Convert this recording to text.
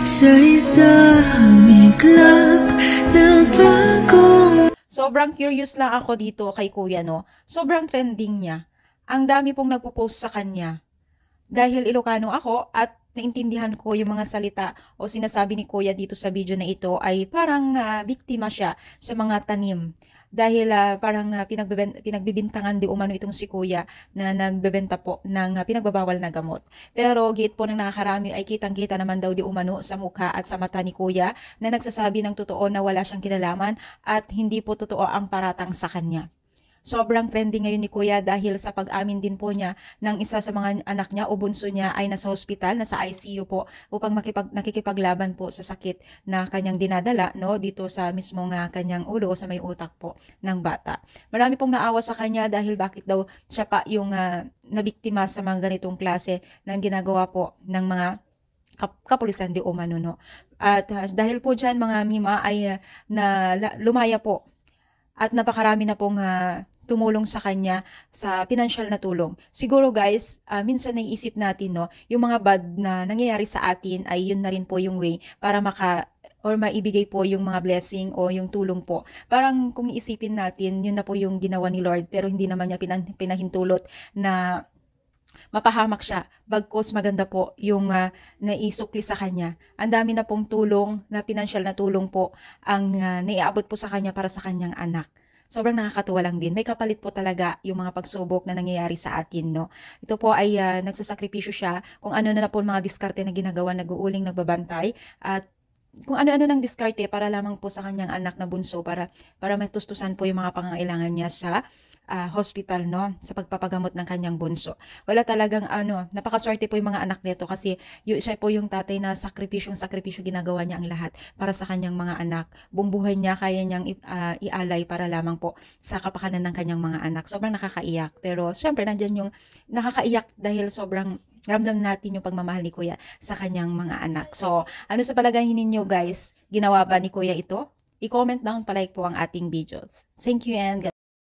sa isang iglap na bagong... Sobrang curious lang ako dito kay Kuya, no? Sobrang trending niya. Ang dami pong nagpo-post sa kanya. Dahil Ilocano ako at naintindihan ko yung mga salita o sinasabi ni Kuya dito sa video na ito ay parang biktima siya sa mga tanim. Dahil parang pinagbibintangan di umano itong si Kuya na nagbebenta po ng pinagbabawal na gamot. Pero giit po ng nakakarami ay kitang-kita naman daw di umano sa mukha at sa mata ni Kuya na nagsasabi ng totoo na wala siyang kinalaman at hindi po totoo ang paratang sa kanya. Sobrang trending ngayon ni Kuya dahil sa pag-amin din po niya ng isa sa mga anak niya o bunso niya ay nasa hospital, nasa ICU po upang nakikipaglaban po sa sakit na kanyang dinadala, no, dito sa mismong kanyang ulo o sa may utak po ng bata. Marami pong naawa sa kanya dahil bakit daw siya pa yung nabiktima sa mga ganitong klase ng ginagawa po ng mga kapulisan di umano, no. At dahil po dyan mga mima ay lumaya po at napakarami na pong tumulong sa kanya sa financial na tulong. Siguro guys, minsan naiisip natin, no, yung mga bad na nangyayari sa atin ay yun na rin po yung way para maibigay po yung mga blessing o yung tulong po. Parang kung iisipin natin, yun na po yung ginawa ni Lord pero hindi naman niya pinahintulot na mapahamak siya. Bagkus maganda po yung naisukli sa kanya. Ang dami na pong tulong na financial na tulong po ang naiabot po sa kanya para sa kanyang anak. Sobrang nakakatuwa lang din. May kapalit po talaga yung mga pagsubok na nangyayari sa atin, no? Ito po ay nagsasakripisyo siya kung ano na po mga diskarte na ginagawa, nag-uuling, nagbabantay, at kung ano-ano ng diskarte para lamang po sa kanyang anak na bunso para matustusan po yung mga pangangailangan niya sa hospital, no, sa pagpapagamot ng kanyang bunso. Wala talagang napakaswerte po yung mga anak nito kasi siya po yung tatay na sakripisyo ginagawa niya ang lahat para sa kanyang mga anak. Buong buhay niya kaya niyang ialay para lamang po sa kapakanan ng kanyang mga anak. Sobrang nakakaiyak. Pero syempre nandiyan yung nakakaiyak dahil sobrang ramdam natin yung pagmamahal ni Kuya sa kanyang mga anak. So, ano sa palagay ninyo guys? Ginawa ba ni Kuya ito? I-comment down, palike po ang ating videos. Thank you and